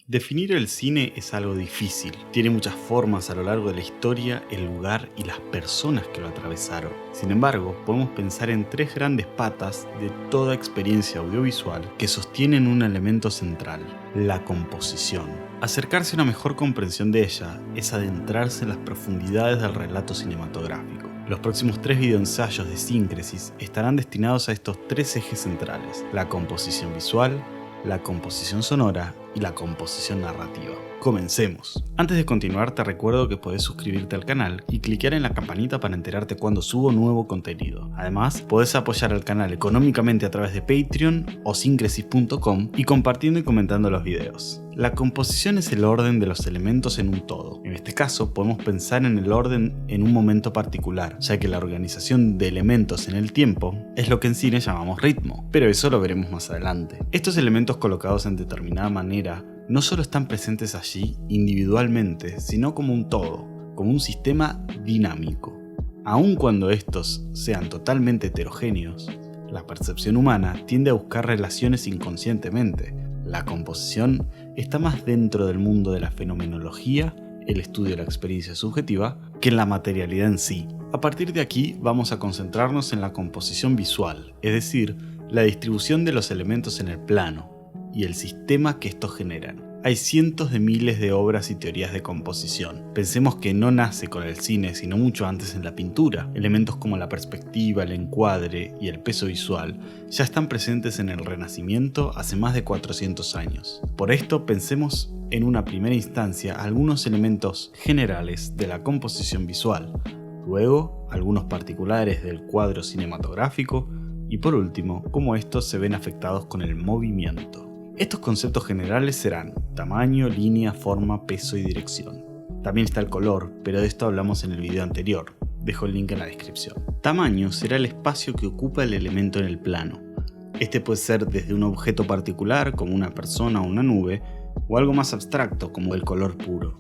Definir el cine es algo difícil. Tiene muchas formas a lo largo de la historia, el lugar y las personas que lo atravesaron. Sin embargo, podemos pensar en tres grandes patas de toda experiencia audiovisual que sostienen un elemento central: la composición. Acercarse a una mejor comprensión de ella es adentrarse en las profundidades del relato cinematográfico. Los próximos 3 videoensayos de Síncresis estarán destinados a estos tres ejes centrales: la composición visual, la composición sonora y la composición narrativa. Comencemos. Antes de continuar, te recuerdo que podés suscribirte al canal y clicar en la campanita para enterarte cuando subo nuevo contenido. Además, podés apoyar al canal económicamente a través de Patreon o Syncresis.com y compartiendo y comentando los videos. La composición es el orden de los elementos en un todo. En este caso, podemos pensar en el orden en un momento particular, ya que la organización de elementos en el tiempo es lo que en cine llamamos ritmo, pero eso lo veremos más adelante. Estos elementos colocados en determinada manera no solo están presentes allí individualmente, sino como un todo, como un sistema dinámico. Aun cuando estos sean totalmente heterogéneos, la percepción humana tiende a buscar relaciones inconscientemente. La composición está más dentro del mundo de la fenomenología, el estudio de la experiencia subjetiva, que en la materialidad en sí. A partir de aquí vamos a concentrarnos en la composición visual, es decir, la distribución de los elementos en el plano y el sistema que estos generan. Hay cientos de miles de obras y teorías de composición. Pensemos que no nace con el cine, sino mucho antes en la pintura. Elementos como la perspectiva, el encuadre y el peso visual ya están presentes en el Renacimiento hace más de 400 años. Por esto, pensemos en una primera instancia algunos elementos generales de la composición visual, luego algunos particulares del cuadro cinematográfico y por último, cómo estos se ven afectados con el movimiento. Estos conceptos generales serán tamaño, línea, forma, peso y dirección. También está el color, pero de esto hablamos en el video anterior. Dejo el link en la descripción. Tamaño será el espacio que ocupa el elemento en el plano. Este puede ser desde un objeto particular, como una persona o una nube, o algo más abstracto, como el color puro.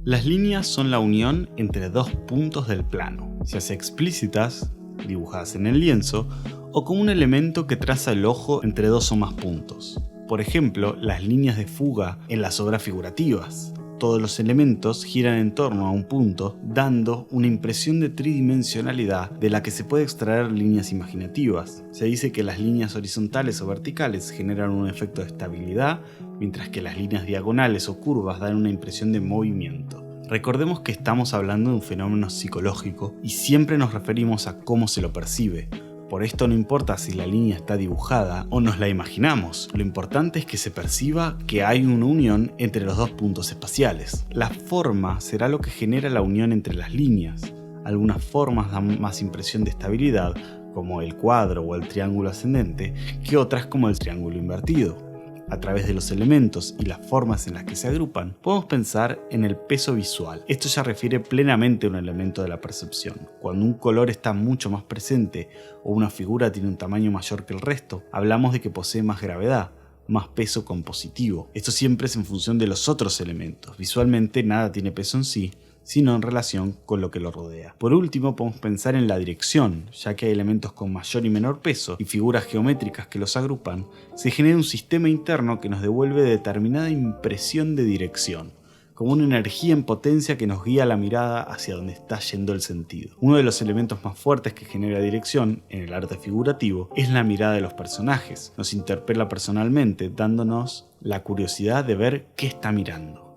Las líneas son la unión entre dos puntos del plano, ya sea explícitas, dibujadas en el lienzo, o como un elemento que traza el ojo entre dos o más puntos. Por ejemplo, las líneas de fuga en las obras figurativas. Todos los elementos giran en torno a un punto, dando una impresión de tridimensionalidad de la que se puede extraer líneas imaginativas. Se dice que las líneas horizontales o verticales generan un efecto de estabilidad, mientras que las líneas diagonales o curvas dan una impresión de movimiento. Recordemos que estamos hablando de un fenómeno psicológico y siempre nos referimos a cómo se lo percibe. Por esto no importa si la línea está dibujada o nos la imaginamos, lo importante es que se perciba que hay una unión entre los dos puntos espaciales. La forma será lo que genera la unión entre las líneas. Algunas formas dan más impresión de estabilidad, como el cuadro o el triángulo ascendente, que otras como el triángulo invertido. A través de los elementos y las formas en las que se agrupan, podemos pensar en el peso visual. Esto ya refiere plenamente a un elemento de la percepción. Cuando un color está mucho más presente o una figura tiene un tamaño mayor que el resto, hablamos de que posee más gravedad, más peso compositivo. Esto siempre es en función de los otros elementos. Visualmente nada tiene peso en sí, sino en relación con lo que lo rodea. Por último, podemos pensar en la dirección, ya que hay elementos con mayor y menor peso y figuras geométricas que los agrupan, se genera un sistema interno que nos devuelve determinada impresión de dirección, como una energía en potencia que nos guía la mirada hacia donde está yendo el sentido. Uno de los elementos más fuertes que genera dirección en el arte figurativo es la mirada de los personajes. Nos interpela personalmente, dándonos la curiosidad de ver qué está mirando.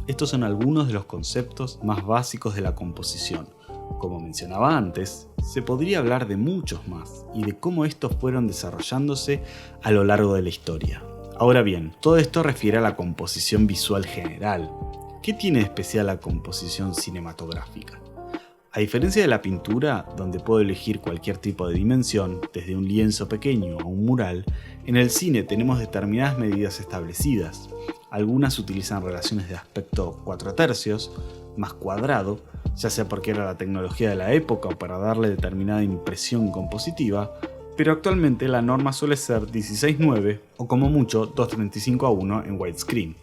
Estos son algunos de los conceptos más básicos de la composición. Como mencionaba antes, se podría hablar de muchos más y de cómo estos fueron desarrollándose a lo largo de la historia. Ahora bien, todo esto refiere a la composición visual general. ¿Qué tiene de especial la composición cinematográfica? A diferencia de la pintura, donde puedo elegir cualquier tipo de dimensión, desde un lienzo pequeño a un mural, en el cine tenemos determinadas medidas establecidas. Algunas utilizan relaciones de aspecto 4/3, más cuadrado, ya sea porque era la tecnología de la época o para darle determinada impresión compositiva, pero actualmente la norma suele ser 16:9 o como mucho 2:35:1 en widescreen.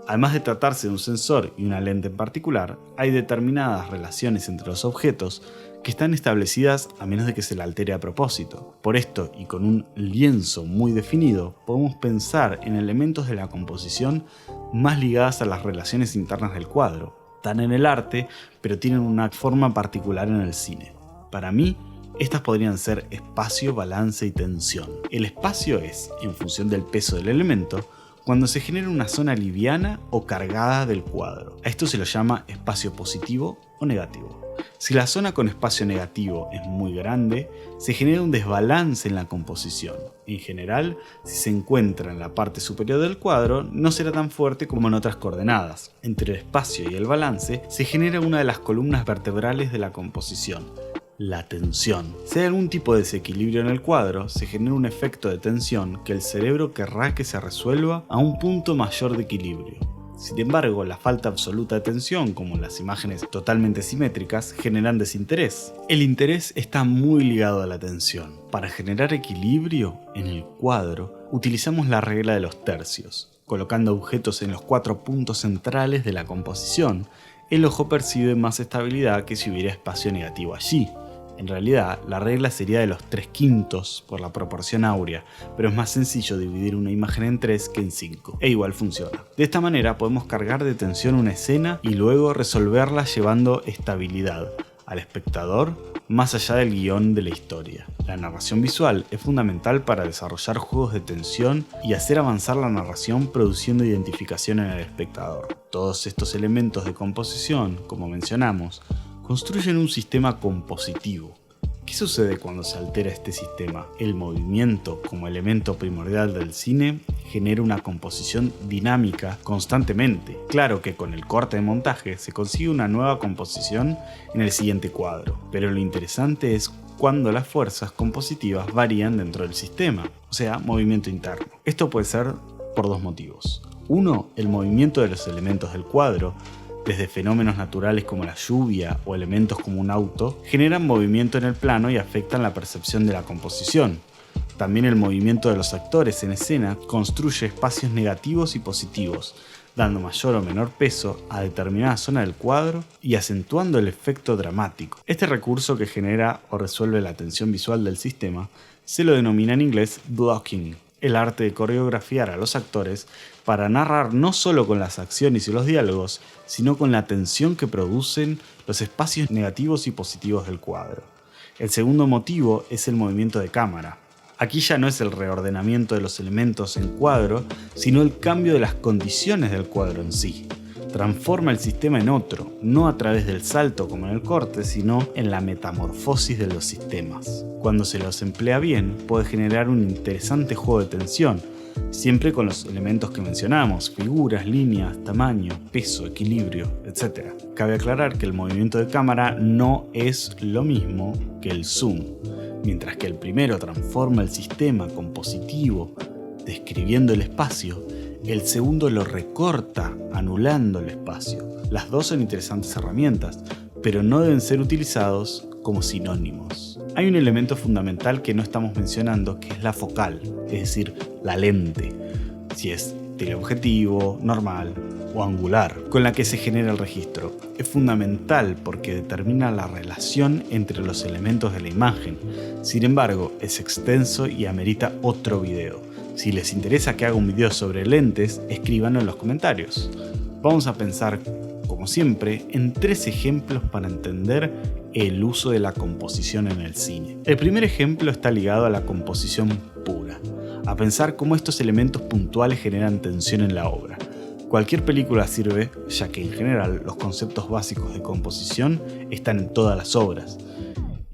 Además de tratarse de un sensor y una lente en particular, hay determinadas relaciones entre los objetos que están establecidas a menos de que se la altere a propósito. Por esto, y con un lienzo muy definido, podemos pensar en elementos de la composición más ligadas a las relaciones internas del cuadro. Están en el arte, pero tienen una forma particular en el cine. Para mí, estas podrían ser espacio, balance y tensión. El espacio es, en función del peso del elemento, cuando se genera una zona liviana o cargada del cuadro. A esto se lo llama espacio positivo o negativo. Si la zona con espacio negativo es muy grande, se genera un desbalance en la composición. En general, si se encuentra en la parte superior del cuadro, no será tan fuerte como en otras coordenadas. Entre el espacio y el balance, se genera una de las columnas vertebrales de la composición: la tensión. Si hay algún tipo de desequilibrio en el cuadro, se genera un efecto de tensión que el cerebro querrá que se resuelva a un punto mayor de equilibrio. Sin embargo, la falta absoluta de tensión, como las imágenes totalmente simétricas, generan desinterés. El interés está muy ligado a la tensión. Para generar equilibrio en el cuadro, utilizamos la regla de los tercios. Colocando objetos en los 4 puntos centrales de la composición, el ojo percibe más estabilidad que si hubiera espacio negativo allí. En realidad, la regla sería de los 3/5 por la proporción áurea, pero es más sencillo dividir una imagen en 3 que en 5, e igual funciona. De esta manera podemos cargar de tensión una escena y luego resolverla llevando estabilidad al espectador más allá del guión de la historia. La narración visual es fundamental para desarrollar juegos de tensión y hacer avanzar la narración produciendo identificación en el espectador. Todos estos elementos de composición, como mencionamos, construyen un sistema compositivo. ¿Qué sucede cuando se altera este sistema? El movimiento, como elemento primordial del cine, genera una composición dinámica constantemente. Claro que con el corte de montaje se consigue una nueva composición en el siguiente cuadro, pero lo interesante es cuando las fuerzas compositivas varían dentro del sistema, o sea, movimiento interno. Esto puede ser por 2 motivos. Uno, el movimiento de los elementos del cuadro, desde fenómenos naturales como la lluvia o elementos como un auto, generan movimiento en el plano y afectan la percepción de la composición. También el movimiento de los actores en escena construye espacios negativos y positivos, dando mayor o menor peso a determinada zona del cuadro y acentuando el efecto dramático. Este recurso que genera o resuelve la tensión visual del sistema se lo denomina en inglés blocking, el arte de coreografiar a los actores para narrar no solo con las acciones y los diálogos, sino con la tensión que producen los espacios negativos y positivos del cuadro. El segundo motivo es el movimiento de cámara. Aquí ya no es el reordenamiento de los elementos en cuadro, sino el cambio de las condiciones del cuadro en sí. Transforma el sistema en otro, no a través del salto como en el corte, sino en la metamorfosis de los sistemas. Cuando se los emplea bien, puede generar un interesante juego de tensión, siempre con los elementos que mencionamos: figuras, líneas, tamaño, peso, equilibrio, etc. Cabe aclarar que el movimiento de cámara no es lo mismo que el zoom. Mientras que el primero transforma el sistema compositivo, describiendo el espacio, el segundo lo recorta, anulando el espacio. Las dos son interesantes herramientas, pero no deben ser utilizados como sinónimos. Hay un elemento fundamental que no estamos mencionando, que es la focal, es decir, la lente, si es teleobjetivo, normal o angular, con la que se genera el registro. Es fundamental porque determina la relación entre los elementos de la imagen. Sin embargo, es extenso y amerita otro video. Si les interesa que haga un video sobre lentes, escríbanlo en los comentarios. Vamos a pensar, como siempre, en 3 ejemplos para entender el uso de la composición en el cine. El primer ejemplo está ligado a la composición pura, a pensar cómo estos elementos puntuales generan tensión en la obra. Cualquier película sirve, ya que en general los conceptos básicos de composición están en todas las obras.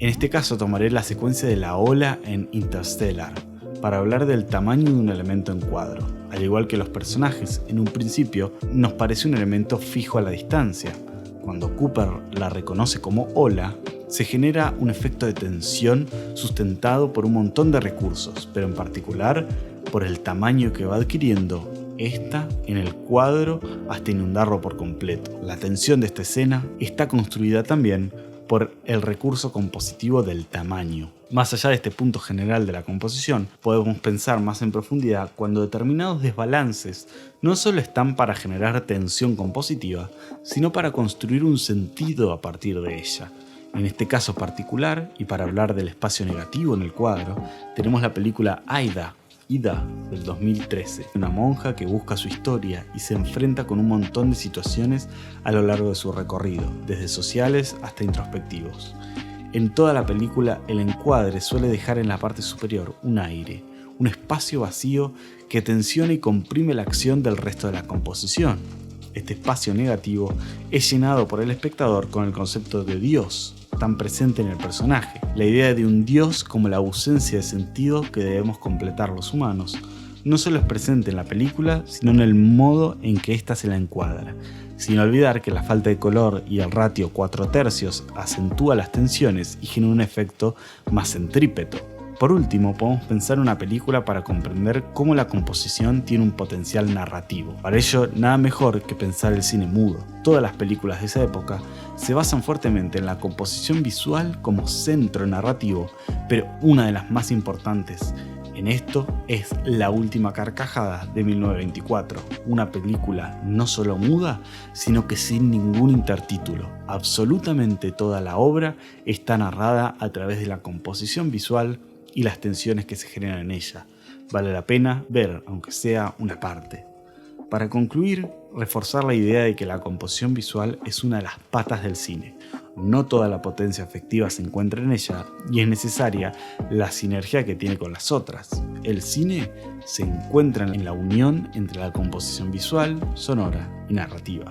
En este caso tomaré la secuencia de la ola en Interstellar, para hablar del tamaño de un elemento en cuadro. Al igual que los personajes, en un principio nos parece un elemento fijo a la distancia. Cuando Cooper la reconoce como ola, se genera un efecto de tensión sustentado por un montón de recursos, pero en particular por el tamaño que va adquiriendo esta en el cuadro hasta inundarlo por completo. La tensión de esta escena está construida también por el recurso compositivo del tamaño. Más allá de este punto general de la composición, podemos pensar más en profundidad cuando determinados desbalances no solo están para generar tensión compositiva, sino para construir un sentido a partir de ella. En este caso particular, y para hablar del espacio negativo en el cuadro, tenemos la película Ida, del 2013, una monja que busca su historia y se enfrenta con un montón de situaciones a lo largo de su recorrido, desde sociales hasta introspectivos. En toda la película, el encuadre suele dejar en la parte superior un aire, un espacio vacío que tensiona y comprime la acción del resto de la composición. Este espacio negativo es llenado por el espectador con el concepto de Dios, tan presente en el personaje. La idea de un Dios como la ausencia de sentido que debemos completar los humanos no solo es presente en la película, sino en el modo en que ésta se la encuadra, sin olvidar que la falta de color y el ratio 4/3 acentúa las tensiones y genera un efecto más centrípeto. Por último, podemos pensar en una película para comprender cómo la composición tiene un potencial narrativo. Para ello, nada mejor que pensar el cine mudo. Todas las películas de esa época se basan fuertemente en la composición visual como centro narrativo, pero una de las más importantes en esto es La última carcajada de 1924, una película no solo muda, sino que sin ningún intertítulo. Absolutamente toda la obra está narrada a través de la composición visual y las tensiones que se generan en ella. Vale la pena ver, aunque sea una parte. Para concluir, reforzar la idea de que la composición visual es una de las patas del cine. No toda la potencia afectiva se encuentra en ella y es necesaria la sinergia que tiene con las otras. El cine se encuentra en la unión entre la composición visual, sonora y narrativa.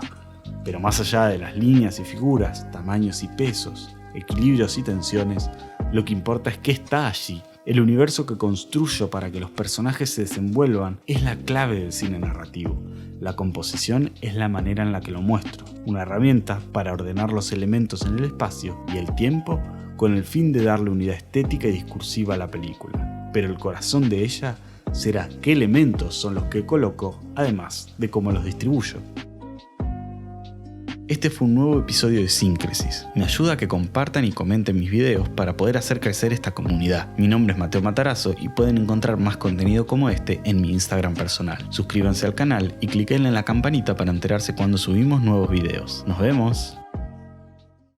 Pero más allá de las líneas y figuras, tamaños y pesos, equilibrios y tensiones, lo que importa es qué está allí. El universo que construyo para que los personajes se desenvuelvan es la clave del cine narrativo. La composición es la manera en la que lo muestro, una herramienta para ordenar los elementos en el espacio y el tiempo con el fin de darle unidad estética y discursiva a la película. Pero el corazón de ella será qué elementos son los que coloco, además de cómo los distribuyo. Este fue un nuevo episodio de Síncresis. Me ayuda a que compartan y comenten mis videos para poder hacer crecer esta comunidad. Mi nombre es Mateo Matarazzo y pueden encontrar más contenido como este en mi Instagram personal. Suscríbanse al canal y cliquen en la campanita para enterarse cuando subimos nuevos videos. ¡Nos vemos!